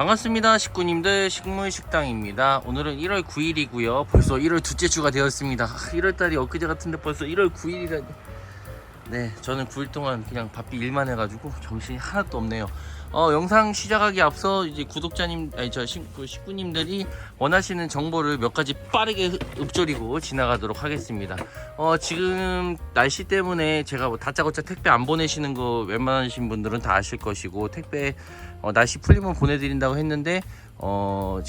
반갑습니다. 식구님들 식물식당입니다. 오늘은 1월 9일이고요 벌써 1월 둘째 주가 되었습니다. 1월달이 엊그제 같은데 벌써 1월 9일이라니. 네, 저는 9일 동안 그냥 바삐 일만 해가지고 정신이 하나도 없네요. 영상 시작하기 앞서 이제 구독자님, 아니 식구님들이 원하시는 정보를 몇 가지 빠르게 읊조리고 지나가도록 하겠습니다. 지금 날씨 때문에 제가 뭐 다짜고짜 택배 안 보내시는 거 웬만하신 분들은 다 아실 것이고, 택배 날씨 풀리면 보내드린다고 했는데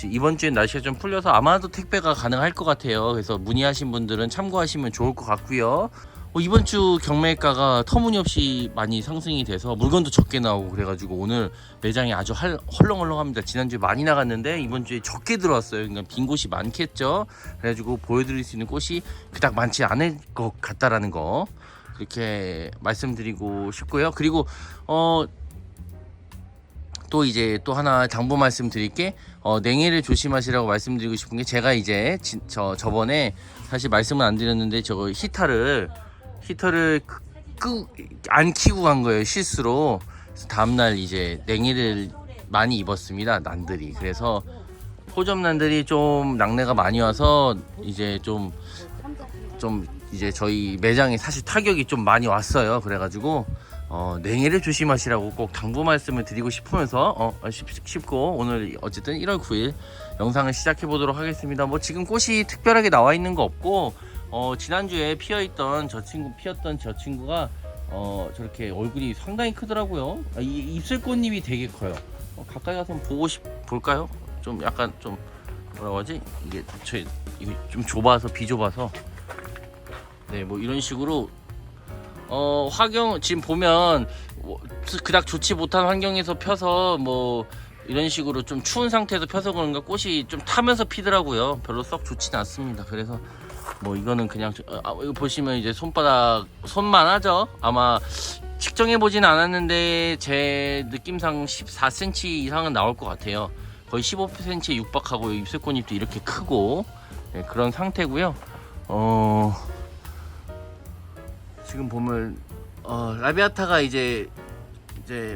이번 주엔 날씨가 좀 풀려서 아마도 택배가 가능할 것 같아요. 그래서 문의하신 분들은 참고하시면 좋을 것 같고요. 이번 주 경매가가 터무니없이 많이 상승이 돼서 물건도 적게 나오고 그래가지고 오늘 매장이 아주 헐렁헐렁합니다. 지난주에 많이 나갔는데 이번 주에 적게 들어왔어요. 그러니까 빈 곳이 많겠죠. 그래가지고 보여드릴 수 있는 곳이 그닥 많지 않을 것 같다라는 거 그렇게 말씀드리고 싶고요. 그리고 또 이제 또 하나 당부 말씀드릴게, 냉해를 조심하시라고 말씀드리고 싶은 게, 제가 이제 저번에 사실 말씀은 안 드렸는데 저거 히터를 안 키고 간 거예요, 실수로. 그래서 다음날 이제 냉해를 많이 입었습니다, 난들이. 그래서 호접난들이 좀 낙뢰가 많이 와서 이제 좀 이제 저희 매장에 사실 타격이 좀 많이 왔어요. 그래가지고 냉해를 조심하시라고 꼭 당부 말씀을 드리고 싶으면서 싶고, 오늘 어쨌든 1월 9일 영상을 시작해 보도록 하겠습니다. 뭐 지금 꽃이 특별하게 나와 있는 거 없고, 지난주에 피었던 저 친구가 저렇게 얼굴이 상당히 크더라고요. 이 입술꽃잎이 되게 커요. 가까이 가서 한번 볼까요? 좀 약간 좀 뭐라고 하지? 이게 좀 좁아서, 비좁아서. 네, 뭐 이런 식으로 화경 지금 보면 그닥 좋지 못한 환경에서 펴서 뭐 이런 식으로 좀 추운 상태에서 펴서 그런가 꽃이 좀 타면서 피더라고요. 별로 썩 좋지는 않습니다. 그래서 뭐 이거는 그냥 이거 보시면 이제 손만 하죠. 아마 측정해 보진 않았는데 제 느낌상 14cm 이상은 나올 것 같아요. 거의 15cm에 육박하고 입술꽃잎도 이렇게 크고, 네, 그런 상태고요. 지금 보면 라비아타가 이제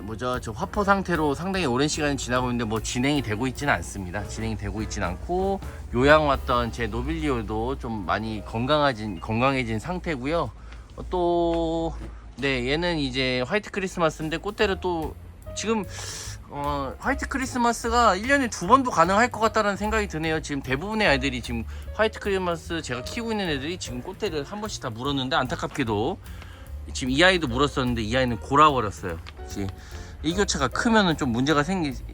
뭐죠, 저 화포 상태로 상당히 오랜 시간이 지나고 있는데 뭐 진행이 되고 있지는 않습니다. 진행이 되고 있지는 않고, 요양 왔던 제 노빌리오도 좀 많이 건강해진 상태고요. 또 네, 얘는 이제 화이트 크리스마스인데 꽃대를 또 지금 화이트 크리스마스가 1년에 2번도 가능할 것 같다는 생각이 드네요. 지금 대부분의 아이들이 지금 화이트 크리스마스, 제가 키우고 있는 애들이 지금 꽃대를 한 번씩 다 물었는데, 안타깝게도 지금 이 아이도 물었었는데 이 아이는 골아버렸어요. 일교차가 크면은 좀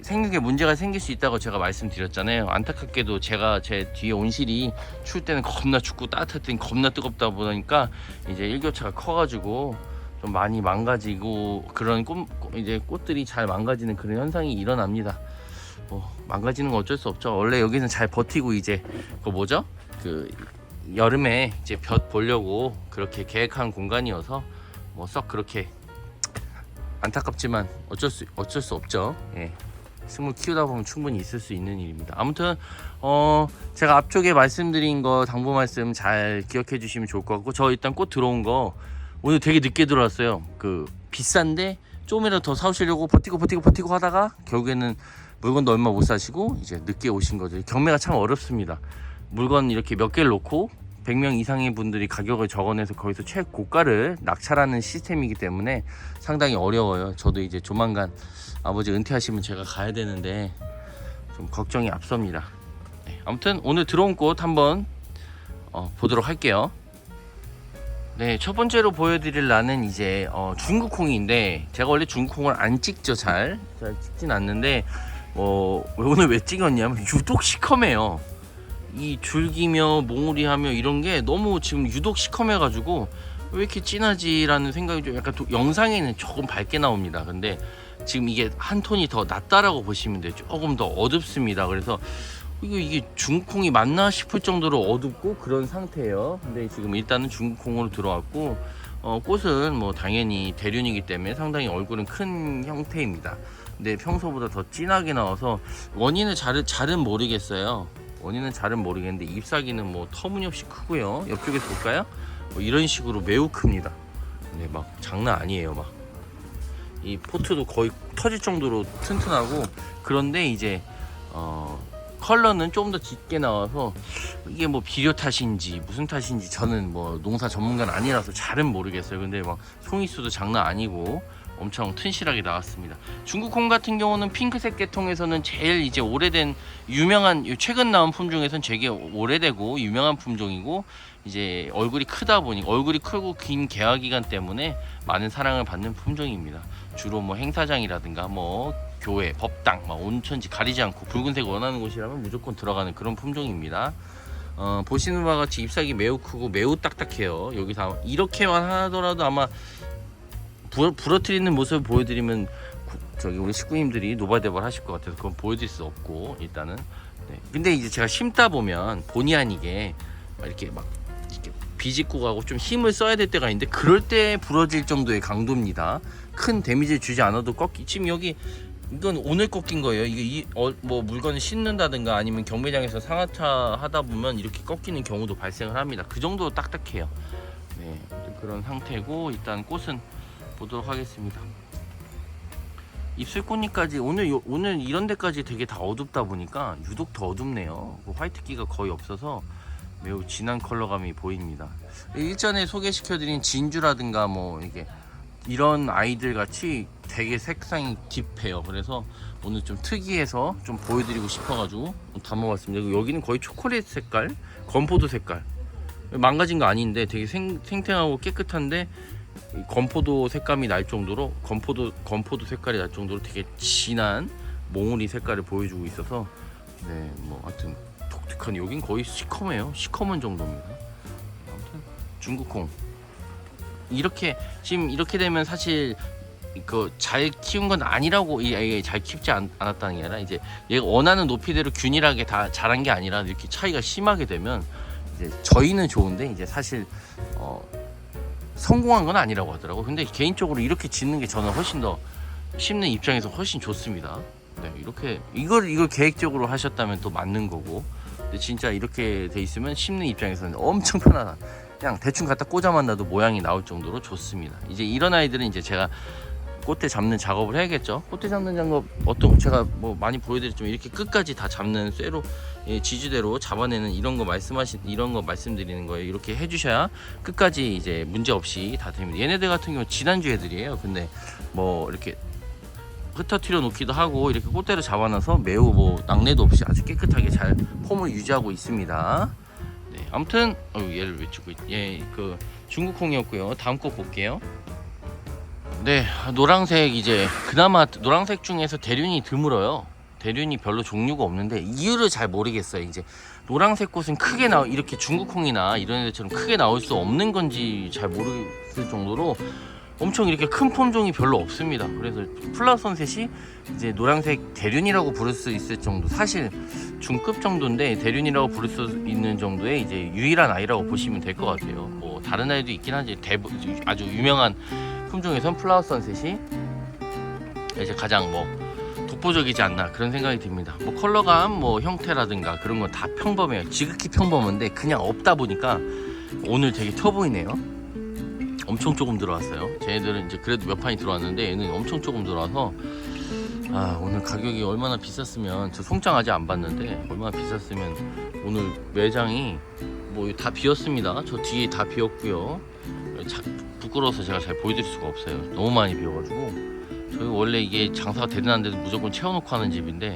생육에 문제가 생길 수 있다고 제가 말씀드렸잖아요. 안타깝게도 제가 제 뒤에 온실이 추울 때는 겁나 춥고 따뜻할 때는 겁나 뜨겁다 보니까 이제 일교차가 커가지고 좀 많이 망가지고, 그런 이제 꽃들이 잘 망가지는 그런 현상이 일어납니다. 망가지는 건 어쩔 수 없죠. 원래 여기는 잘 버티고, 이제 여름에 이제 볕 보려고 그렇게 계획한 공간이어서 뭐 썩 그렇게 안타깝지만 어쩔 수 없죠. 예. 식물 키우다 보면 충분히 있을 수 있는 일입니다. 아무튼 제가 앞쪽에 말씀드린 거 당부 말씀 잘 기억해 주시면 좋을 것 같고, 저 일단 꽃 들어온 거 오늘 되게 늦게 들어왔어요. 비싼데 조금이라도 더 사오시려고 버티고 하다가 결국에는 물건도 얼마 못 사시고 이제 늦게 오신 거죠. 경매가 참 어렵습니다. 물건 이렇게 몇 개를 놓고 100명 이상의 분들이 가격을 적어내서 거기서 최고가를 낙찰하는 시스템이기 때문에 상당히 어려워요. 저도 이제 조만간 아버지 은퇴하시면 제가 가야 되는데 좀 걱정이 앞섭니다. 네, 아무튼 오늘 들어온 꽃 한번 보도록 할게요. 네, 첫 번째로 보여드릴 라는 이제 중국홍인데, 제가 원래 중국홍을 안 찍죠. 잘 찍진 않는데 오늘 왜 찍었냐면 유독 시커매요. 이 줄기며 몽우리하며 이런 게 너무 지금 유독 시커매가지고 왜 이렇게 진하지라는 생각이 좀, 약간 영상에는 조금 밝게 나옵니다. 근데 지금 이게 한 톤이 더 낮다라고 보시면 돼요. 조금 더 어둡습니다. 그래서 이게 중국홍이 맞나 싶을 정도로 어둡고 그런 상태예요. 근데 지금 일단은 중국홍으로 들어왔고, 꽃은 뭐 당연히 대륜이기 때문에 상당히 얼굴은 큰 형태입니다. 근데 평소보다 더 진하게 나와서 원인은 잘은 모르겠어요. 모르겠는데 잎사귀는 뭐 터무니없이 크고요. 옆쪽에서 볼까요? 이런 식으로 매우 큽니다. 네, 막 장난 아니에요. 막 이 포트도 거의 터질 정도로 튼튼하고, 그런데 이제 컬러는 좀 더 짙게 나와서 이게 뭐 비료 탓인지 무슨 탓인지 저는 뭐 농사 전문가는 아니라서 잘은 모르겠어요. 근데 막 송이수도 장난 아니고 엄청 튼실하게 나왔습니다. 중국홍 같은 경우는 핑크색 계통에서는 제일 이제 오래된 유명한 최근 나온 품 중에서는 되게 오래되고 유명한 품종이고 이제 얼굴이 크다 보니 얼굴이 크고 긴 개화 기간 때문에 많은 사랑을 받는 품종입니다. 주로 뭐 행사장이라든가 뭐 교회, 법당, 막 온천지 가리지 않고 붉은색 원하는 곳이라면 무조건 들어가는 그런 품종입니다. 보시는 바와 같이 잎사귀 매우 크고 매우 딱딱해요. 여기서 이렇게만 하더라도 아마 부러뜨리는 모습을 보여드리면 저기 우리 식구님들이 노발대발 하실 것 같아서 그건 보여드릴 수 없고 일단은 네. 근데 이제 제가 심다 보면 본의 아니게 이렇게 비집고 가고 좀 힘을 써야 될 때가 있는데 그럴 때 부러질 정도의 강도입니다. 큰 데미지를 주지 않아도 지금 여기 이건 오늘 꺾인 거예요. 이게 뭐 물건을 씻는다든가 아니면 경매장에서 상하차 하다 보면 이렇게 꺾이는 경우도 발생을 합니다. 그 정도로 딱딱해요. 네, 그런 상태고 일단 꽃은 보도록 하겠습니다. 입술꽃잎까지 오늘 이런 데까지 되게 다 어둡다 보니까 유독 더 어둡네요. 화이트기가 거의 없어서 매우 진한 컬러감이 보입니다. 일전에 소개시켜드린 진주라든가 뭐 이게 이런 아이들 같이 되게 색상이 딥해요. 그래서 오늘 좀 특이해서 좀 보여드리고 싶어가지고 담아봤습니다. 여기는 거의 초콜릿 색깔, 건포도 색깔. 망가진 거 아닌데 되게 생생하고 깨끗한데 건포도 색감이 날 정도로 건포도 색깔이 날 정도로 되게 진한 몽우리 색깔을 보여주고 있어서 네, 뭐 하여튼 독특한 여긴 거의 시커매요. 시커먼 정도입니다. 아무튼 중국홍 이렇게 지금 이렇게 되면 사실 그 잘 키운 건 아니라고 이게 잘 키우지 않았다는 게 아니라 이제 얘가 원하는 높이대로 균일하게 다 자란 게 아니라 이렇게 차이가 심하게 되면 이제 저희는 좋은데 이제 사실 성공한 건 아니라고 하더라고. 근데 개인적으로 이렇게 짓는 게 저는 훨씬 더 심는 입장에서 훨씬 좋습니다. 네, 이렇게 이걸 계획적으로 하셨다면 또 맞는 거고. 근데 진짜 이렇게 돼 있으면 심는 입장에서는 엄청 편안한. 그냥 대충 갖다 꽂아만 놔도 모양이 나올 정도로 좋습니다. 이제 이런 아이들은 이제 제가 꽃대 잡는 작업을 해야겠죠. 꽃대 잡는 작업 제가 뭐 많이 보여드렸지만 이렇게 끝까지 다 잡는 쇠로 지주대로 잡아내는 이런 거 말씀드리는 거예요. 이렇게 해주셔야 끝까지 이제 문제 없이 다 됩니다. 얘네들 같은 경우 지난주 애들이에요. 근데 뭐 이렇게 흩어뜨려 놓기도 하고 이렇게 꽃대로 잡아놔서 매우 뭐 낙내도 없이 아주 깨끗하게 잘 폼을 유지하고 있습니다. 네, 아무튼 얘를 외치고 그 중국홍이었고요. 다음 꽃 볼게요. 네, 노란색 이제 그나마 노란색 중에서 대륜이 드물어요. 대륜이 별로 종류가 없는데 이유를 잘 모르겠어요. 이제 노란색 꽃은 크게 이렇게 중국홍이나 이런 애들처럼 크게 나올 수 없는 건지 잘 모르겠을 정도로 엄청 이렇게 큰 품종이 별로 없습니다. 그래서 플라워 선셋이 이제 노란색 대륜이라고 부를 수 있을 정도, 사실 중급 정도인데 대륜이라고 부를 수 있는 정도의 이제 유일한 아이라고 보시면 될 것 같아요. 뭐 다른 아이도 있긴 하지 아주 유명한 품종에선 플라워 선셋이 이제 가장 뭐 독보적이지 않나 그런 생각이 듭니다. 뭐 컬러감, 뭐 형태라든가 그런 건 다 평범해요. 지극히 평범한데 그냥 없다 보니까 오늘 되게 터 보이네요. 엄청 조금 들어왔어요. 쟤네들은 이제 그래도 몇 판이 들어왔는데 얘는 엄청 조금 들어와서 오늘 가격이 얼마나 비쌌으면, 저 송장 아직 안 봤는데 얼마나 비쌌으면 오늘 매장이 뭐 다 비었습니다. 저 뒤에 다 비었고요. 부끄러워서 제가 잘 보여드릴 수가 없어요. 너무 많이 비어가지고. 저희 원래 이게 장사가 되든 안 되든 무조건 채워놓고 하는 집인데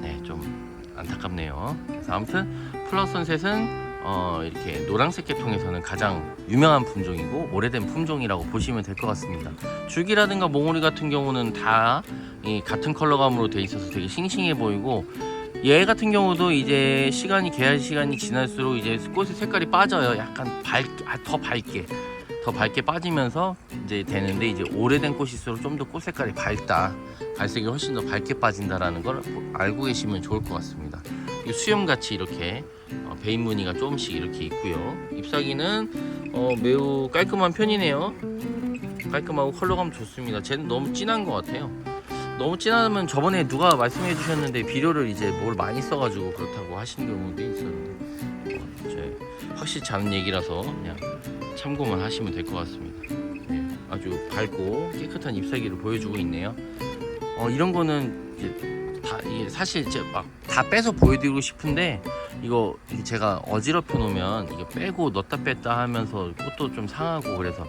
네, 좀 안타깝네요. 그래서 아무튼 플라워 선셋은 이렇게 노란색 계통에서는 가장 유명한 품종이고 오래된 품종이라고 보시면 될 것 같습니다. 줄기라든가 몽우리 같은 경우는 다 같은 컬러감으로 돼 있어서 되게 싱싱해 보이고, 얘 같은 경우도 이제 개할 시간이 지날수록 이제 꽃의 색깔이 빠져요. 약간 더 밝게 빠지면서 이제 되는데, 이제 오래된 꽃일수록 좀 더 꽃 색깔이 밝다, 갈색이 훨씬 더 밝게 빠진다라는 걸 알고 계시면 좋을 것 같습니다. 수염같이 이렇게 베인 무늬가 조금씩 이렇게 있고요. 잎사귀는 매우 깔끔한 편이네요. 깔끔하고 컬러감 좋습니다. 쟤는 너무 진한 것 같아요. 너무 진하면 저번에 누가 말씀해 주셨는데 비료를 이제 뭘 많이 써가지고 그렇다고 하시는 경우도 있었는데 확실히 자는 얘기라서 그냥 참고만 하시면 될 것 같습니다. 네, 아주 밝고 깨끗한 잎사귀를 보여주고 있네요. 이런 거는 이제 이게 사실 이제 막 다 빼서 보여드리고 싶은데 이거 제가 어지럽혀 놓으면 이게 빼고 넣었다 뺐다 하면서 꽃도 좀 상하고 그래서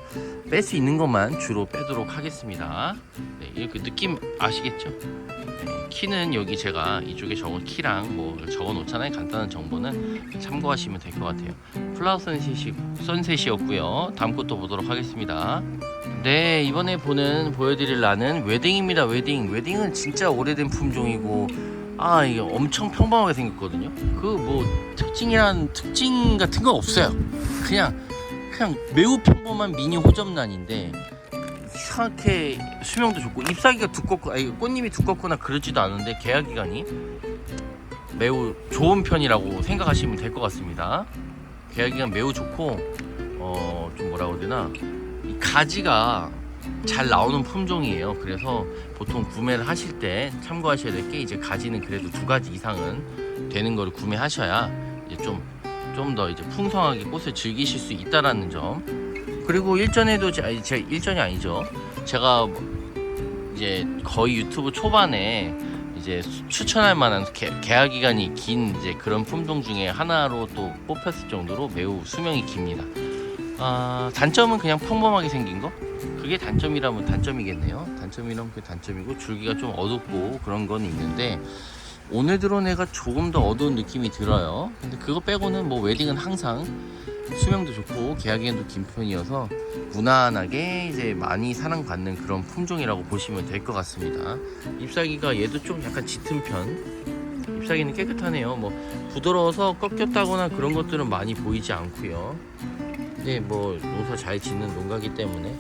뺄 수 있는 것만 주로 빼도록 하겠습니다. 네, 이렇게 느낌 아시겠죠? 네, 키는 여기 제가 이쪽에 적은 키랑 뭐 적어 놓잖아요. 간단한 정보는 참고하시면 될 것 같아요. 플라워 선셋이었고요. 다음 것도 보도록 하겠습니다. 네, 이번에 보여드릴 라는 웨딩입니다. 웨딩은 진짜 오래된 품종이고 이게 엄청 평범하게 생겼거든요. 그 뭐 특징 같은 거 없어요. 그냥 매우 평범한 미니 호접란인데 이상하게 수명도 좋고 잎사귀가 두껍고 꽃잎이 두껍거나 그러지도 않은데 개화 기간이 매우 좋은 편이라고 생각하시면 될 것 같습니다. 개화 기간 매우 좋고 좀 뭐라 그래야 되나, 이 가지가 잘 나오는 품종이에요. 그래서 보통 구매를 하실 때 참고하셔야 될 게 이제 가지는 그래도 2가지 이상은 되는 거를 구매하셔야 이제 좀 더 이제 풍성하게 꽃을 즐기실 수 있다라는 점. 그리고 일전에도 제가 일전이 아니죠. 제가 이제 거의 유튜브 초반에 이제 추천할 만한 개화 기간이 긴 이제 그런 품종 중에 하나로 또 뽑혔을 정도로 매우 수명이 깁니다. 단점은 그냥 평범하게 생긴 거? 그게 단점이라면 단점이겠네요. 단점이라면 그게 단점이고 줄기가 좀 어둡고 그런 건 있는데 오늘 들어온 애가 조금 더 어두운 느낌이 들어요. 근데 그거 빼고는 뭐 웨딩은 항상 수명도 좋고 개화기간도 긴 편이어서 무난하게 이제 많이 사랑받는 그런 품종이라고 보시면 될 것 같습니다. 잎사귀가 얘도 좀 약간 짙은 편. 잎사귀는 깨끗하네요. 뭐 부드러워서 꺾였다거나 그런 것들은 많이 보이지 않고요. 근데 뭐 농사 잘 짓는 농가기 때문에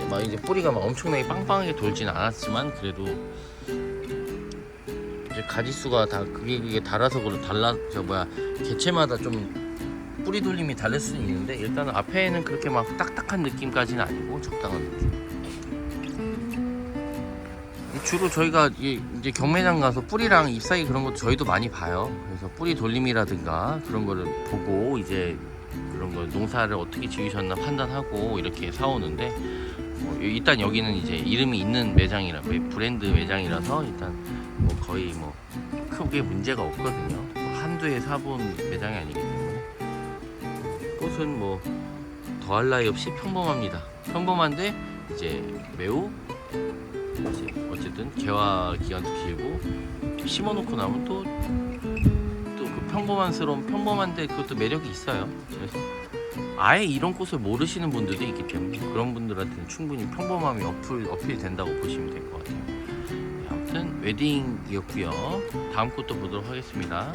막 이제 뿌리가 막 엄청나게 빵빵하게 돌진 않았지만 그래도 이제 가지수가 다 그게 달아서 개체마다 좀 뿌리 돌림이 다를 수는 있는데 일단은 앞에는 그렇게 막 딱딱한 느낌까지는 아니고 적당한 느낌. 주로 저희가 이제 경매장 가서 뿌리랑 잎사귀 그런 것도 저희도 많이 봐요. 그래서 뿌리 돌림이라든가 그런 거를 보고 이제 그런 거 농사를 어떻게 지으셨나 판단하고 이렇게 사오는데 일단 여기는 이제 이름이 있는 브랜드 매장이라서 일단 뭐 거의 뭐 크게 문제가 없거든요. 한두 해 사본 매장이 아니기 때문에 꽃은 뭐 더할 나위 없이 평범합니다. 평범한데 이제 매우 어쨌든 개화 기간도 길고 심어놓고 나면 또 그 평범한데 그것도 매력이 있어요. 그래서 아예 이런 꽃을 모르시는 분들도 있기 때문에 그런 분들한테는 충분히 평범함이 어필 된다고 보시면 될 것 같아요. 아무튼 웨딩이었고요. 다음 꽃도 보도록 하겠습니다.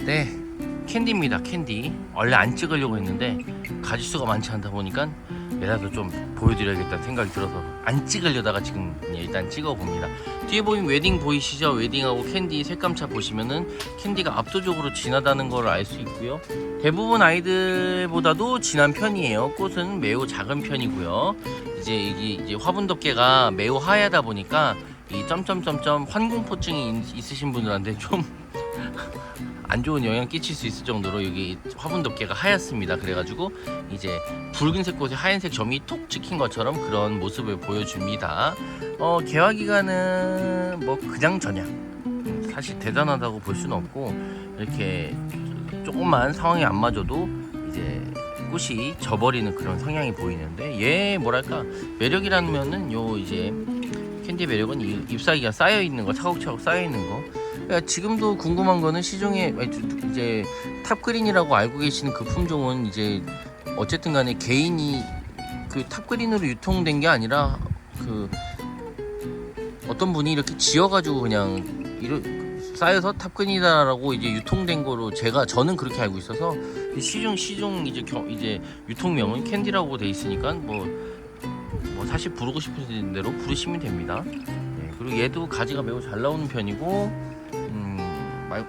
네, 캔디입니다. 캔디. 원래 안 찍으려고 했는데 가지수가 많지 않다 보니까 얘라도 좀 보여드려야겠다는 생각이 들어서 안 찍으려다가 지금 일단 찍어봅니다. 뒤에 보이는 웨딩 보이시죠? 웨딩하고 캔디 색감차 보시면은 캔디가 압도적으로 진하다는 걸 알 수 있고요. 대부분 아이들보다도 진한 편이에요. 꽃은 매우 작은 편이고요. 이제 화분 덮개가 매우 하얗다 보니까 이 점점점점 환공포증이 있으신 분들한테 좀 안 좋은 영향 끼칠 수 있을 정도로 여기 화분 덮개가 하얗습니다. 그래가지고 이제 붉은색 꽃에 하얀색 점이 톡 찍힌 것처럼 그런 모습을 보여줍니다. 개화 기간은 뭐 그냥저냥 사실 대단하다고 볼 수는 없고 이렇게 조금만 상황이 안 맞아도 이제 꽃이 져버리는 그런 성향이 보이는데 얘 뭐랄까 매력이라면은 요 이제 캔디 매력은 잎사귀가 쌓여 있는 거, 차곡차곡 쌓여 있는 거. 그러니까 지금도 궁금한 거는 시중에 이제 탑그린이라고 알고 계시는 그 품종은 이제 어쨌든 간에 개인이 그 탑그린으로 유통된 게 아니라 그 어떤 분이 이렇게 지어가지고 그냥 쌓여서 탑그린이다라고 이제 유통된 거로 저는 그렇게 알고 있어서 시중 이제 유통명은 캔디라고 돼 있으니까 뭐 사실 부르고 싶은 대로 부르시면 됩니다. 네, 그리고 얘도 가지가 매우 잘 나오는 편이고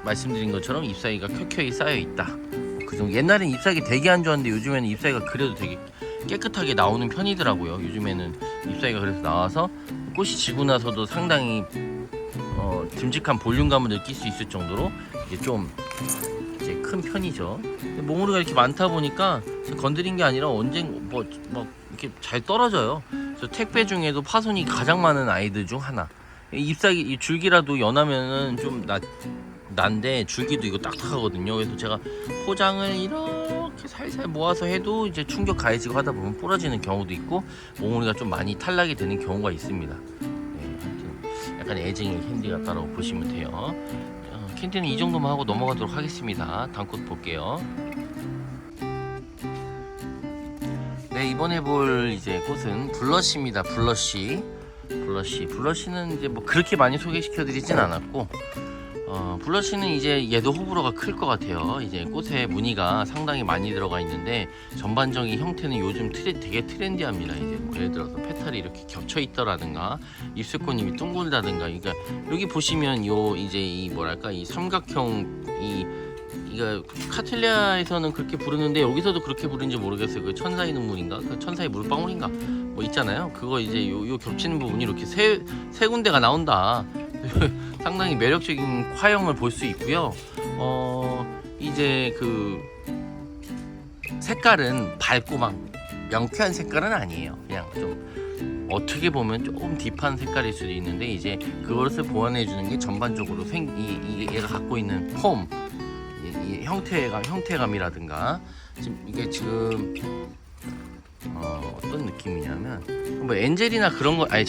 말씀드린 것처럼 잎사귀가 켜켜이 쌓여 있다. 그 정도. 옛날엔 잎사귀 되게 안 좋았는데 요즘에는 잎사귀가 그래도 되게 깨끗하게 나오는 편이더라고요. 요즘에는 잎사귀가 그래서 나와서 꽃이 지고 나서도 상당히 듬직한 볼륨감을 느낄 수 있을 정도로 이게 좀 이제 큰 편이죠. 몽우리가 이렇게 많다 보니까 건드린 게 아니라 막 이렇게 잘 떨어져요. 그래서 택배 중에도 파손이 가장 많은 아이들 중 하나. 잎사귀 이 줄기라도 연하면은 좀 난데 줄기도 이거 딱딱하거든요. 그래서 제가 포장을 이렇게 살살 모아서 해도 이제 충격 가해지고 하다 보면 부러지는 경우도 있고 몽우리가 좀 많이 탈락이 되는 경우가 있습니다. 네, 하여튼 약간 애증의 캔디 같다라고 보시면 돼요. 캔디는 이 정도만 하고 넘어가도록 하겠습니다. 다음 꽃 볼게요. 네, 이번에 볼 이제 꽃은 블러쉬입니다. 블러쉬는 이제 뭐 그렇게 많이 소개시켜 드리진 않았고, 블러쉬는 이제 얘도 호불호가 클 것 같아요. 이제 꽃에 무늬가 상당히 많이 들어가 있는데 전반적인 형태는 요즘 되게 트렌디합니다. 이제 뭐 예를 들어서 페탈이 이렇게 겹쳐 있더라든가 입술꽃잎이 둥글다든가, 그러니까 여기 보시면 요 이제 이 뭐랄까 이 삼각형 이거 카틀리아에서는 그렇게 부르는데 여기서도 그렇게 부르는지 모르겠어요. 그 천사의 눈물인가? 그 천사의 물방울인가? 뭐 있잖아요. 그거 이제 요 겹치는 부분이 이렇게 세 군데가 나온다. 상당히 매력적인 화형을 볼 수 있고요. 이제 그 색깔은 밝고 막 명쾌한 색깔은 아니에요. 그냥 좀 어떻게 보면 조금 딥한 색깔일 수도 있는데, 이제 그것을 보완해 주는 게 전반적으로 얘가 갖고 있는 폼, 이 형태감이라든가, 지금 어떤 느낌이냐면 뭐 엔젤이나 그런 거, 아니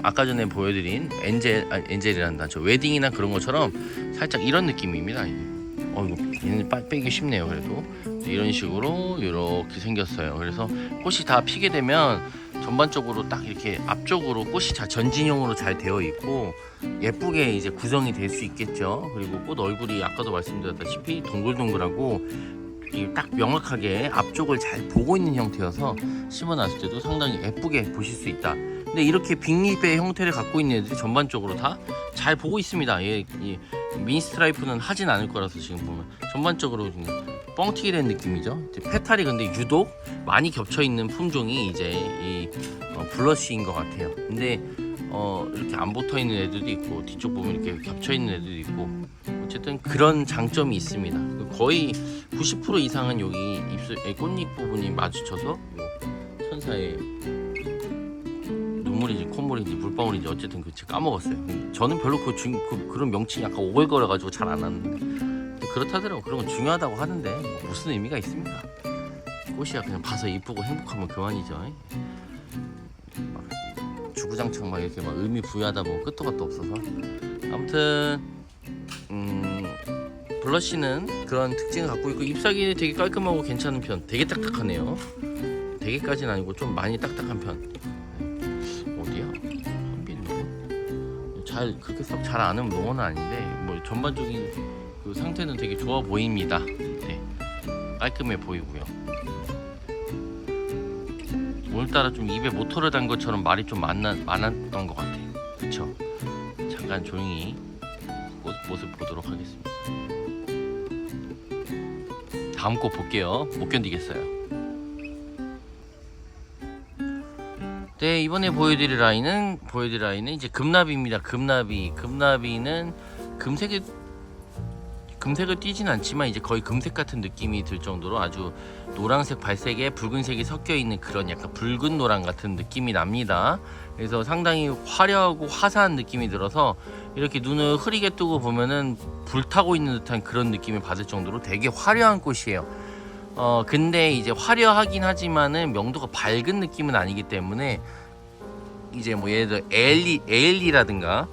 아까 전에 보여드린 엔젤이란다, 저 웨딩이나 그런 것처럼 살짝 이런 느낌입니다. 이거 얘는 빼기 쉽네요. 그래도 이런 식으로 이렇게 생겼어요. 그래서 꽃이 다 피게 되면 전반적으로 딱 이렇게 앞쪽으로 꽃이 전진형으로 잘 되어 있고 예쁘게 이제 구성이 될 수 있겠죠. 그리고 꽃 얼굴이 아까도 말씀드렸다시피 동글동글하고 딱 명확하게 앞쪽을 잘 보고 있는 형태여서 심어놨을 때도 상당히 예쁘게 보실 수 있다. 근데 이렇게 빅립의 형태를 갖고 있는 애들이 전반적으로 다 잘 보고 있습니다. 이 미니 스트라이프는 하진 않을 거라서 지금 보면 전반적으로 뻥튀기 된 느낌이죠. 페탈이 근데 유독 많이 겹쳐 있는 품종이 이제 이 블러쉬인 것 같아요. 근데 이렇게 안 붙어 있는 애들도 있고 뒤쪽 보면 이렇게 겹쳐 있는 애들도 있고, 어쨌든 그런 장점이 있습니다. 거의 90% 이상은 여기 꽃잎 부분이 마주쳐서 천사의 눈물인지 콧물인지 물방울인지 어쨌든 제가 까먹었어요. 저는 별로 그런 명칭이 약간 오글거려가지고 잘 안 하는데 그렇다더라고. 그런 건 중요하다고 하는데 무슨 의미가 있습니까? 꽃이야 그냥 봐서 이쁘고 행복하면 그만이죠. 막 주구장창 막 이렇게 막 의미 부여하다 보면 끝도 갓도 없어서. 아무튼 블러쉬는 그런 특징을 갖고 있고 잎사귀는 되게 깔끔하고 괜찮은 편. 되게 딱딱하네요. 되게까지는 아니고 좀 많이 딱딱한 편. 어디야? 한빈 잘 그렇게 썩 잘 아는 농어는 아닌데 뭐 전반적인 그 상태는 되게 좋아 보입니다. 네, 깔끔해 보이고요. 오늘따라 좀 입에 모터를 단 것처럼 말이 좀 많았던 것 같아요. 그쵸? 잠깐 조용히 꽃 모습 보도록 하겠습니다. 다음 꽃 볼게요. 못 견디겠어요. 네, 이번에 보여드릴 아이는 이제 금나비입니다. 금나비는 금색을 띠진 않지만 이제 거의 금색 같은 느낌이 들 정도로 아주 노란색, 발색에 붉은색이 섞여 있는 그런 약간 붉은 노랑 같은 느낌이 납니다. 그래서 상당히 화려하고 화사한 느낌이 들어서 이렇게 눈을 흐리게 뜨고 보면은 불타고 있는 듯한 그런 느낌을 받을 정도로 되게 화려한 꽃이에요. 근데 이제 화려하긴 하지만은 명도가 밝은 느낌은 아니기 때문에 이제 뭐 예를 들어 에일리라든가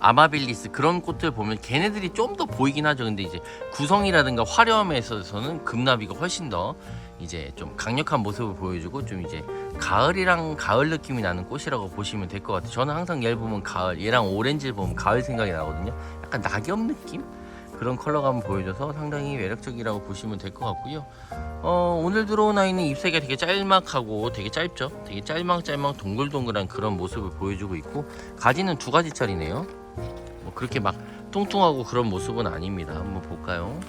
아마빌리스 그런 꽃들 보면 걔네들이 좀 더 보이긴 하죠. 근데 이제 구성이라든가 화려함에 있어서는 금나비가 훨씬 더 이제 좀 강력한 모습을 보여주고 좀 이제 가을 느낌이 나는 꽃이라고 보시면 될 것 같아요. 저는 항상 얘를 보면 가을, 얘랑 오렌지를 보면 가을 생각이 나거든요. 약간 낙엽 느낌? 그런 컬러감을 보여줘서 상당히 매력적이라고 보시면 될 것 같고요. 오늘 들어온 아이는 잎사귀가 되게 짤막하고 되게 짧죠. 되게 짤막짤막 동글동글한 그런 모습을 보여주고 있고 가지는 2가지짜리네요. 뭐 그렇게 막 뚱뚱하고 그런 모습은 아닙니다. 한번 볼까요?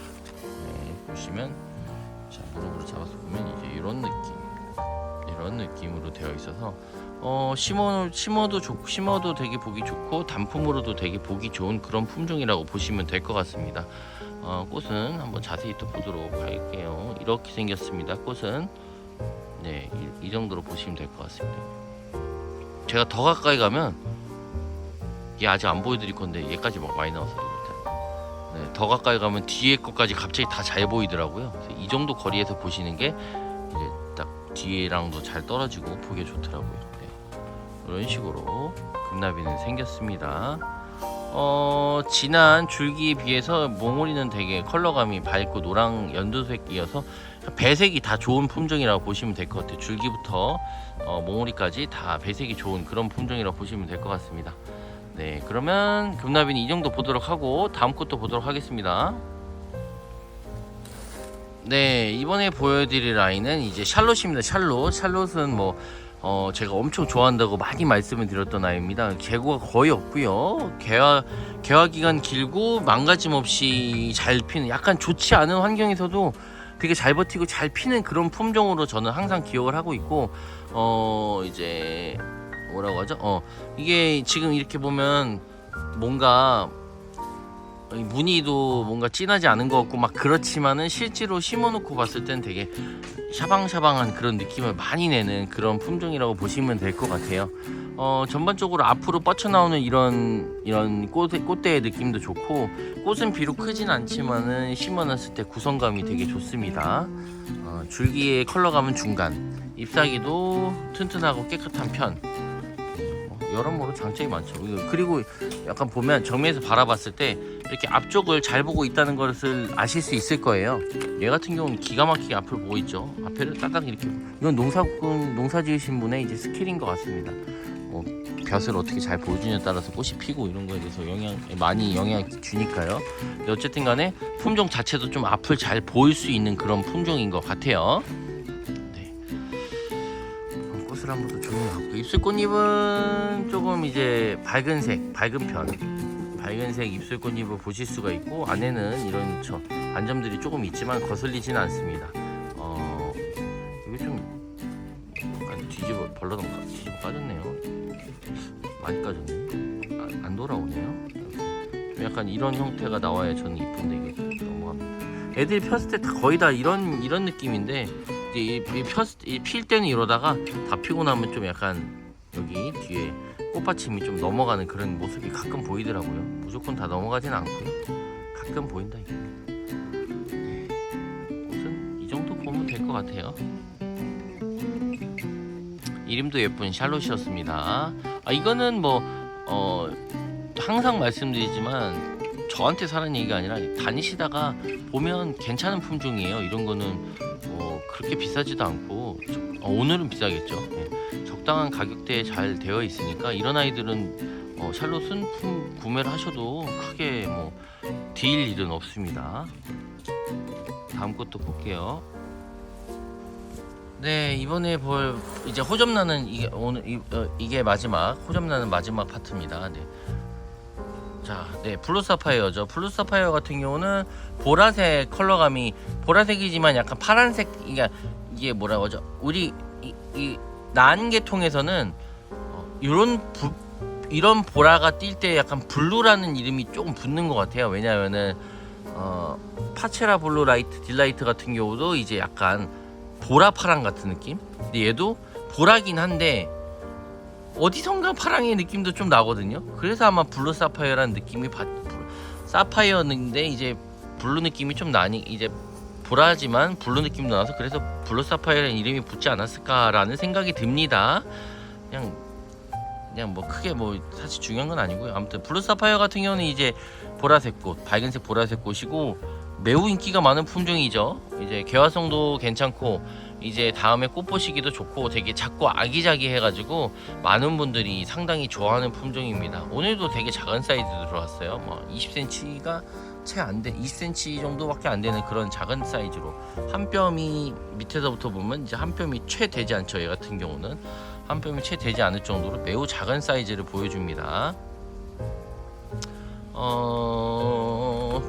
네, 보시면 자, 무릎으로 잡아서 보면 이제 이런 느낌으로 되어 있어서 심어도 되게 보기 좋고 단품으로도 되게 보기 좋은 그런 품종이라고 보시면 될 것 같습니다. 꽃은 한번 자세히 또 보도록 할게요. 이렇게 생겼습니다. 꽃은 네, 이 정도로 보시면 될 것 같습니다. 제가 더 가까이 가면 얘 아직 안 보여드릴 건데 얘까지 막 많이 나왔어요. 네, 더 가까이 가면 뒤에 것까지 갑자기 다 잘 보이더라고요. 그래서 이 정도 거리에서 보시는 게 이제 딱 뒤에랑도 잘 떨어지고 보기 좋더라고요. 네, 이런 식으로 금나비는 생겼습니다. 진한 줄기에 비해서 몽우리는 되게 컬러감이 밝고 노랑 연두색이어서 배색이 다 좋은 품종이라고 보시면 될 것 같아요. 줄기부터 몽우리까지 다 배색이 좋은 그런 품종이라고 보시면 될 것 같습니다. 네, 그러면 금나비는 이 정도 보도록 하고 다음 것도 보도록 하겠습니다. 네, 이번에 보여드릴 아이는 이제 샬롯입니다. 샬롯은 뭐 제가 엄청 좋아한다고 많이 말씀을 드렸던 아이입니다. 재고가 거의 없고요. 개화 기간 길고 망가짐 없이 잘 피는, 약간 좋지 않은 환경에서도 되게 잘 버티고 잘 피는 그런 품종으로 저는 항상 기억을 하고 있고, 이제 뭐라고 하죠? 이게 지금 이렇게 보면 뭔가 무늬도 뭔가 진하지 않은 것 같고 막 그렇지만은 실제로 심어놓고 봤을 땐 되게 샤방샤방한 그런 느낌을 많이 내는 그런 품종이라고 보시면 될 것 같아요. 전반적으로 앞으로 뻗쳐나오는 이런 꽃대의 느낌도 좋고, 꽃은 비록 크진 않지만은 심어놨을 때 구성감이 되게 좋습니다. 줄기의 컬러감은 중간, 잎사귀도 튼튼하고 깨끗한 편. 여러모로 장점이 많죠. 그리고 약간 보면 정면에서 바라봤을 때 이렇게 앞쪽을 잘 보고 있다는 것을 아실 수 있을 거예요. 얘 같은 경우는 기가 막히게 앞을 보고 있죠. 앞에를 딱딱 이렇게, 이건 농사 지으신 분의 이제 스킬인 것 같습니다. 벼슬 어떻게 잘 보여주냐에 따라서 꽃이 피고 이런 거에 대해서 많이 영향을 주니까요. 근데 어쨌든 간에 품종 자체도 좀 앞을 잘 보일 수 있는 그런 품종인 것 같아요. 꽃을 한번 더 조명하고, 입술 꽃잎은 조금 이제 밝은 편, 밝은색 입술 꽃잎을 보실 수가 있고, 안에는 이런 반점들이 조금 있지만 거슬리지는 않습니다. 이게 좀 약간 뒤집어 까졌네요. 많이 까졌네. 안 돌아오네요. 좀 약간 이런 형태가 나와야 저는 이쁜데 이게 넘어갑니다. 애들이 폈을 때 거의 다 이런 느낌인데, 필 때는 이러다가 다 피고 나면 좀 약간 여기 뒤에 꽃받침이 좀 넘어가는 그런 모습이 가끔 보이더라고요. 무조건 다 넘어가진 않고요. 가끔 보인다 이게. 네, 꽃은 이 정도 보면 될 것 같아요. 이름도 예쁜 샬롯이었습니다. 이거는 뭐 항상 말씀드리지만 저한테 사는 얘기가 아니라 다니시다가 보면 괜찮은 품종이에요. 이런 거는 그렇게 비싸지도 않고, 오늘은 비싸겠죠. 네. 적당한 가격대에 잘 되어 있으니까 이런 아이들은 샬롯은 구매를 하셔도 크게 뭐 딜 일은 없습니다. 다음 것도 볼게요. 네, 이번에 볼 이제 호접나는 이게 마지막 호접나는 마지막 파트입니다. 네. 자, 네, 블루 사파이어죠. 블루 사파이어 같은 경우는 보라색 컬러감이, 보라색이지만 약간 파란색, 이게 뭐라고 하죠? 우리 이 난계통에서는 이런 보라가 띌 때 약간 블루라는 이름이 조금 붙는 것 같아요. 왜냐하면은 파체라 블루 라이트 딜라이트 같은 경우도 이제 약간 보라 파랑 같은 느낌? 근데 얘도 보라긴 한데 어디선가 파랑의 느낌도 좀 나거든요. 그래서 아마 블루 사파이어라는 느낌이 사파이어인데 이제 블루 느낌이 좀 나니, 이제 보라지만 블루 느낌도 나서 그래서 블루 사파이어라는 이름이 붙지 않았을까라는 생각이 듭니다. 그냥 뭐 크게 뭐 사실 중요한 건 아니고요. 아무튼 블루 사파이어 같은 경우는 이제 보라색 꽃, 밝은색 보라색 꽃이고 매우 인기가 많은 품종이죠. 이제 개화성도 괜찮고 이제 다음에 꽃 보시기도 좋고 되게 작고 아기자기해가지고 많은 분들이 상당히 좋아하는 품종입니다. 오늘도 되게 작은 사이즈 들어왔어요. 뭐 20cm가 채 안 돼, 20cm 정도밖에 안 되는 그런 작은 사이즈로, 한 뼘이 밑에서부터 보면 이제 한 뼘이 채 되지 않죠. 얘 같은 경우는 한 뼘이 채 되지 않을 정도로 매우 작은 사이즈를 보여줍니다.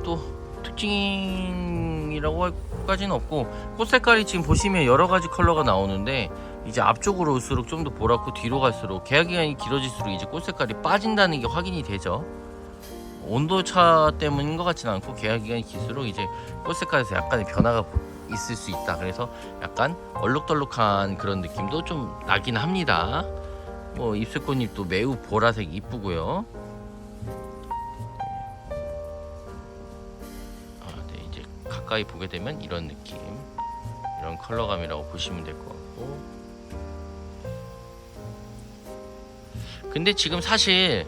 또 특징이라고 할까지는 없고, 꽃 색깔이 지금 보시면 여러 가지 컬러가 나오는데 이제 앞쪽으로 올수록 좀 더 보랗고 뒤로 갈수록, 개화 기간이 길어질수록 이제 꽃 색깔이 빠진다는 게 확인이 되죠. 온도차 때문인 것 같지는 않고 개화 기간이 길수록 이제 꽃 색깔에서 약간의 변화가 있을 수 있다. 그래서 약간 얼룩덜룩한 그런 느낌도 좀 나긴 합니다. 뭐 입술꽃잎도 매우 보라색 이쁘고요. 가까이 보게 되면 이런 느낌, 이런 컬러감이라고 보시면 될 것 같고. 근데 지금 사실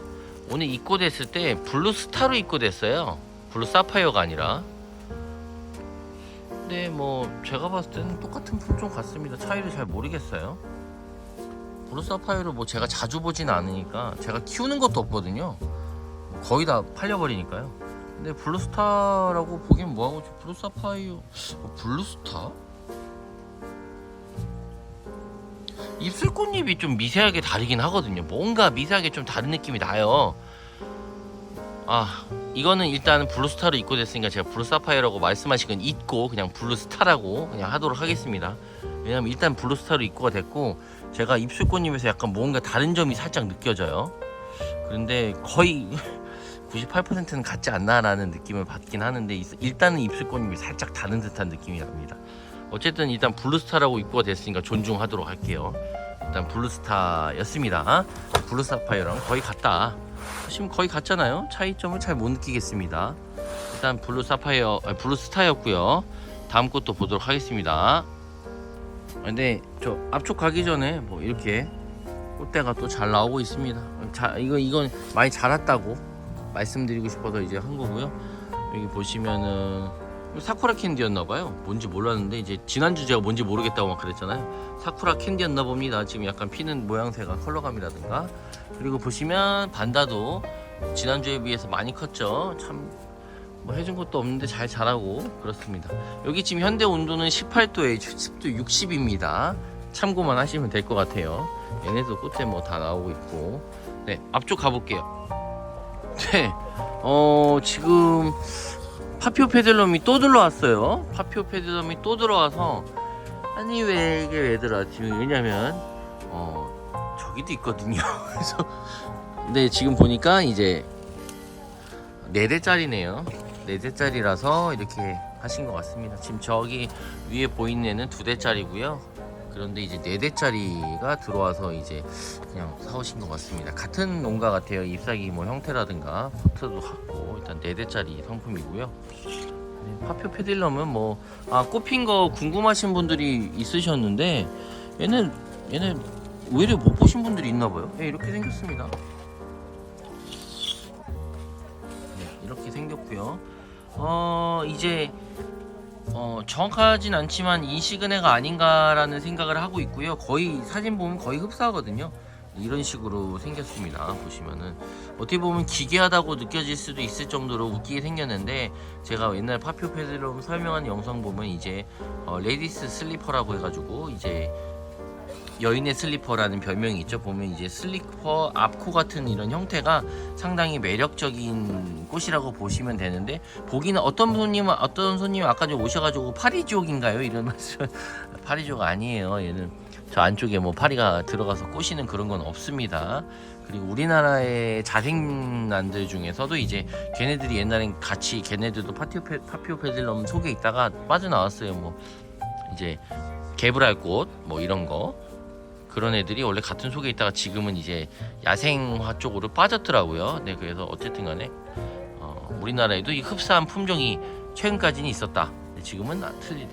오늘 입고됐을 때 블루 스타로 입고됐어요. 블루 사파이어가 아니라. 근데 뭐 제가 봤을 때는 똑같은 품종 같습니다. 차이를 잘 모르겠어요. 블루 사파이어를 뭐 제가 자주 보진 않으니까, 제가 키우는 것도 없거든요. 거의 다 팔려버리니까요. 근데 블루 스타라고 보기엔 뭐하고, 블루 사파이어, 블루 스타? 입술꽃잎이 좀 미세하게 다르긴 하거든요. 뭔가 미세하게 좀 다른 느낌이 나요. 이거는 일단 블루스타로 입고됐으니까 제가 블루사파이어라고 말씀하신 건 잊고 그냥 블루스타라고 그냥 하도록 하겠습니다. 왜냐면 일단 블루스타로 입고가 됐고, 제가 입술꽃잎에서 약간 뭔가 다른 점이 살짝 느껴져요. 그런데 거의 98%는 같지 않나라는 느낌을 받긴 하는데, 일단은 입술꽃잎이 살짝 다른 듯한 느낌이 납니다. 어쨌든 일단 블루스타라고 입고가 됐으니까 존중하도록 할게요. 일단 블루스타였습니다. 블루사파이어랑 거의 같다. 지금 거의 같잖아요. 차이점을 잘 못 느끼겠습니다. 일단 블루스타였고요. 다음 것도 보도록 하겠습니다. 근데 저 앞쪽 가기 전에 뭐 이렇게 꽃대가 또 잘 나오고 있습니다. 이건 많이 자랐다고 말씀드리고 싶어서 이제 한 거고요. 여기 보시면은 사쿠라 캔디였나봐요. 뭔지 몰랐는데, 이제 지난주 제가 뭔지 모르겠다고 막 그랬잖아요. 사쿠라 캔디였나 봅니다. 지금 약간 피는 모양새가, 컬러감이라든가. 그리고 보시면 반다도 지난주에 비해서 많이 컸죠. 참 뭐 해준 것도 없는데 잘 자라고 그렇습니다. 여기 지금 현대 온도는 18도에 습도 60입니다. 참고만 하시면 될 것 같아요. 얘네도 꽃대 뭐 다 나오고 있고. 네, 앞쪽 가볼게요. 네, 지금 파피오 페들럼이 또 들어왔어요. 파피오 페들럼이 또 들어와서, 아니 왜 이게 왜 들어와? 지금 왜냐면 저기도 있거든요. 그래서 근데 지금 보니까 이제 4대짜리네요. 4대짜리라서 이렇게 하신 것 같습니다. 지금 저기 위에 보이는 애는 2대짜리고요. 그런데 이제 4대짜리가 들어와서 이제 그냥 사오신 것 같습니다. 같은 농가 같아요. 잎사귀 뭐 형태라든가 포트도 같고, 일단 4대짜리 상품이고요. 네, 파피오 페딜럼은 뭐 꽃핀 거 궁금하신 분들이 있으셨는데, 얘는 오히려 못 보신 분들이 있나봐요. 네, 이렇게 생겼습니다. 네, 이렇게 생겼고요. 이제 정확하진 않지만 인시그네가 아닌가라는 생각을 하고 있고요. 거의 사진 보면 거의 흡사하거든요. 이런 식으로 생겼습니다. 보시면은 어떻게 보면 기괴하다고 느껴질 수도 있을 정도로 웃기게 생겼는데, 제가 옛날 파피오 페들럼 설명하는 영상 보면 이제 레디스 슬리퍼라고 해가지고, 이제 여인의 슬리퍼라는 별명이 있죠. 보면 이제 슬리퍼 앞코 같은 이런 형태가 상당히 매력적인 꽃이라고 보시면 되는데, 보기는 어떤 손님이 아까 좀 오셔가지고 파리지옥인가요? 이런 말씀. 파리지옥 아니에요. 얘는 저 안쪽에 뭐 파리가 들어가서 꼬시는 그런 건 없습니다. 그리고 우리나라의 자생란들 중에서도 이제 걔네들이 옛날엔 같이, 걔네들도 파피오 페들럼 속에 있다가 빠져나왔어요. 뭐 이제 개불알꽃 뭐 이런 거, 그런 애들이 원래 같은 속에 있다가 지금은 이제 야생화 쪽으로 빠졌더라고요. 네, 그래서 어쨌든 간에 우리나라에도 이 흡사한 품종이 최근까지는 있었다. 지금은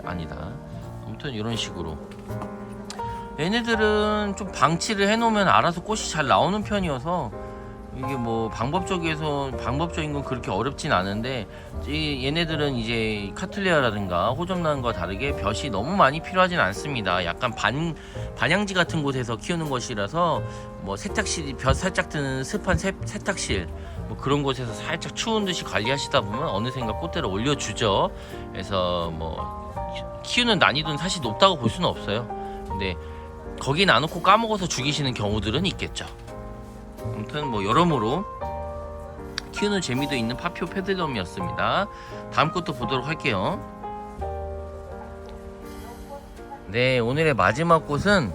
아니다. 아무튼 이런 식으로 얘네들은 좀 방치를 해놓으면 알아서 꽃이 잘 나오는 편이어서, 이게 뭐 방법적인 건 그렇게 어렵진 않은데, 얘네들은 이제 카틀레아라든가 호접란과 다르게 볕이 너무 많이 필요하진 않습니다. 약간 반양지 같은 곳에서 키우는 것이라서, 뭐 세탁실이 볕 살짝 드는 습한 세탁실 뭐 그런 곳에서 살짝 추운 듯이 관리하시다 보면 어느샌가 꽃대를 올려주죠. 그래서 뭐 키우는 난이도는 사실 높다고 볼 수는 없어요. 근데 거기 놔놓고 까먹어서 죽이시는 경우들은 있겠죠. 아무튼 뭐 여러모로 키우는 재미도 있는 파피오 페들럼이었습니다. 다음 것도 보도록 할게요. 네, 오늘의 마지막 꽃은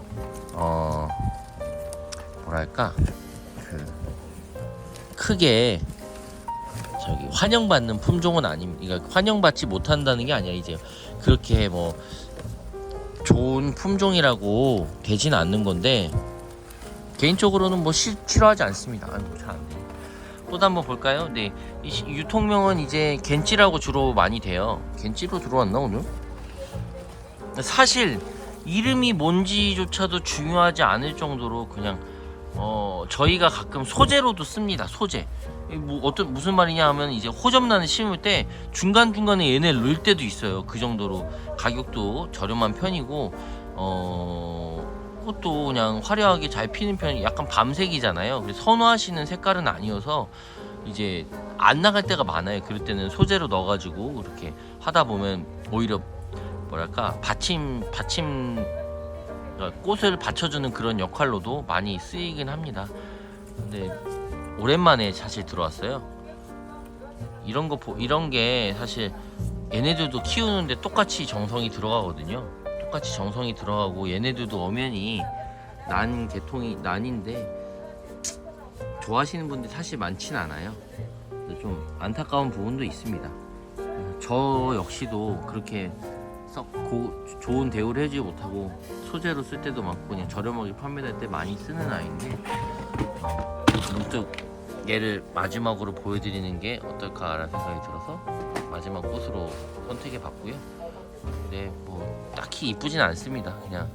뭐랄까, 크게 저기 환영받는 품종은 아닙니다. 그러니까 환영받지 못한다는 게 아니라, 이제 그렇게 뭐 좋은 품종이라고 되진 않는 건데, 개인적으로는 뭐 싫어하지 않습니다. 잘 안 돼. 꽃 한번 볼까요? 네, 유통명은 이제 겐찌라고 주로 많이 돼요. 겐찌로 들어왔나 오늘? 사실 이름이 뭔지조차도 중요하지 않을 정도로 그냥 저희가 가끔 소재로도 씁니다. 소재. 무슨 말이냐 하면 이제 호접란을 심을 때 중간중간에 얘네 넣을 때도 있어요. 그 정도로 가격도 저렴한 편이고 꽃도 그냥 화려하게 잘 피는 편이, 약간 밤색이잖아요. 그래서 선호하시는 색깔은 아니어서 이제 안 나갈 때가 많아요. 그럴 때는 소재로 넣어가지고 이렇게 하다 보면 오히려 뭐랄까 그러니까 꽃을 받쳐주는 그런 역할로도 많이 쓰이긴 합니다. 근데 오랜만에 사실 들어왔어요. 이런 게 사실 얘네들도 키우는데 똑같이 정성이 들어가거든요. 똑같이 정성이 들어가고 얘네들도 엄연히 난인데 좋아하시는 분들이 사실 많진 않아요. 좀 안타까운 부분도 있습니다. 저 역시도 그렇게 썩 좋은 대우를 해주지 못하고 소재로 쓸 때도 많고 그냥 저렴하게 판매될 때 많이 쓰는 아이인데 문득 얘를 마지막으로 보여드리는 게 어떨까라는 생각이 들어서 마지막 꽃으로 선택해 봤고요. 근데 뭐 딱히 이쁘진 않습니다. 그냥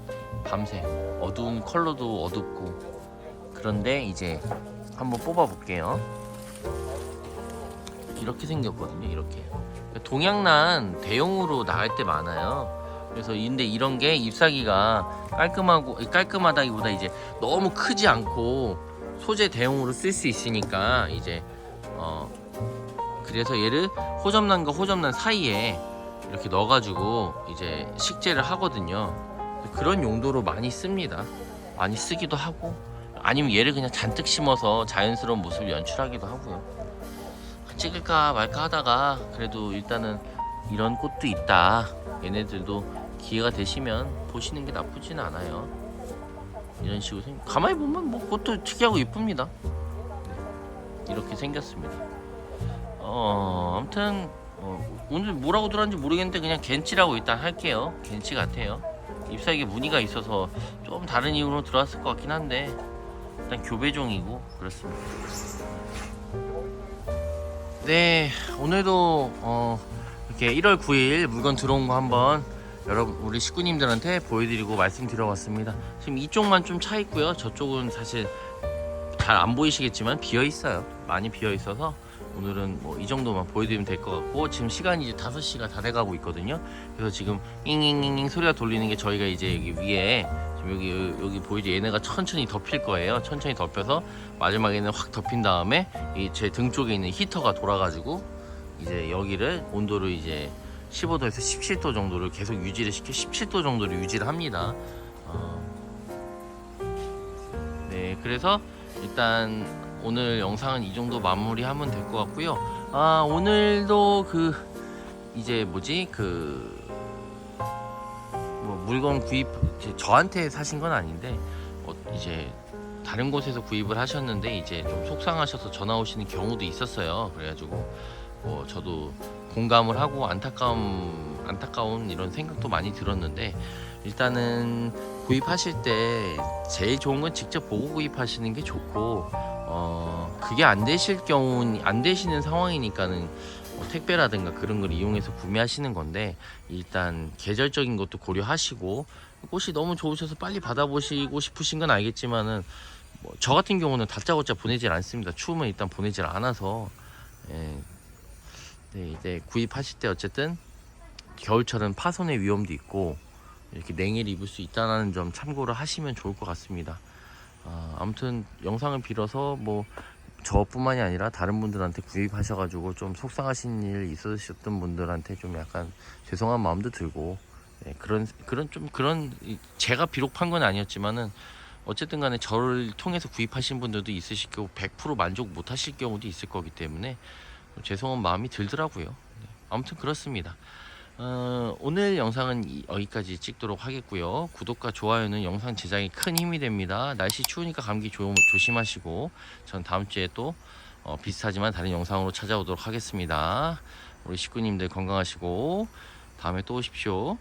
밤색 어두운 컬러도 어둡고. 그런데 이제 한번 뽑아 볼게요. 이렇게 생겼거든요. 이렇게 동양란 대용으로 나갈 때 많아요. 그래서 근데 이런 게 잎사귀가 깔끔하다기보다 이제 너무 크지 않고 소재 대용으로 쓸 수 있으니까 이제 그래서 얘를 호접란과 호접란 사이에 이렇게 넣어가지고 이제 식재를 하거든요. 그런 용도로 많이 씁니다. 많이 쓰기도 하고 아니면 얘를 그냥 잔뜩 심어서 자연스러운 모습을 연출하기도 하고요. 찍을까 말까 하다가 그래도 일단은 이런 꽃도 있다. 얘네들도 기회가 되시면 보시는 게 나쁘진 않아요. 이런 식으로 가만히 보면 뭐 꽃도 특이하고 이쁩니다. 이렇게 생겼습니다. 아무튼 오늘 뭐라고 들었는지 모르겠는데 그냥 겐치라고 일단 할게요. 겐치 같아요. 잎사귀에 무늬가 있어서 좀 다른 이유로 들어왔을 것 같긴 한데 일단 교배종이고 그렇습니다. 네, 오늘도 이렇게 1월 9일 물건 들어온 거 한번 여러분 우리 식구님들한테 보여드리고 말씀드려봤습니다. 지금 이쪽만 좀 차 있고요. 저쪽은 사실 잘 안 보이시겠지만 비어 있어요. 많이 비어 있어서 오늘은 뭐 이 정도만 보여드리면 될 것 같고, 지금 시간이 이제 5시가 다 돼가고 있거든요. 그래서 지금 잉잉잉잉 소리가 돌리는 게 저희가 이제 여기 위에 지금 여기 보이죠? 얘네가 천천히 덮일 거예요. 천천히 덮여서 마지막에는 확 덮인 다음에 이 제 등 쪽에 있는 히터가 돌아가지고 이제 여기를 온도를 이제 15도에서 17도 정도를 계속 유지를 시켜 17도 정도를 유지를 합니다. 네, 그래서 일단 오늘 영상은 이 정도 마무리하면 될 것 같고요. 오늘도 이제 뭐 물건 구입 저한테 사신 건 아닌데 이제 다른 곳에서 구입을 하셨는데 이제 좀 속상하셔서 전화 오시는 경우도 있었어요. 그래가지고 저도 공감을 하고 안타까운 이런 생각도 많이 들었는데, 일단은 구입하실 때 제일 좋은 건 직접 보고 구입하시는 게 좋고, 그게 안 되시는 상황이니까는 택배라든가 그런 걸 이용해서 구매하시는 건데, 일단 계절적인 것도 고려하시고 꽃이 너무 좋으셔서 빨리 받아보시고 싶으신 건 알겠지만은 저 같은 경우는 다짜고짜 보내질 않습니다. 추우면 일단 보내질 않아서. 네, 이제 구입하실 때 어쨌든 겨울철은 파손의 위험도 있고 이렇게 냉해를 입을 수 있다는 점 참고를 하시면 좋을 것 같습니다. 아무튼 영상을 빌어서 뭐 저뿐만이 아니라 다른 분들한테 구입하셔가지고 좀 속상하신 일 있으셨던 분들한테 좀 약간 죄송한 마음도 들고, 네, 그런 제가 비록 판 건 아니었지만은 어쨌든 간에 저를 통해서 구입하신 분들도 있으실 거고 100% 만족 못 하실 경우도 있을 거기 때문에 죄송한 마음이 들더라고요. 네, 아무튼 그렇습니다. 오늘 영상은 여기까지 찍도록 하겠고요. 구독과 좋아요는 영상 제작에 큰 힘이 됩니다. 날씨 추우니까 감기 조심하시고 전 다음 주에 또 비슷하지만 다른 영상으로 찾아오도록 하겠습니다. 우리 식구님들 건강하시고 다음에 또 오십시오.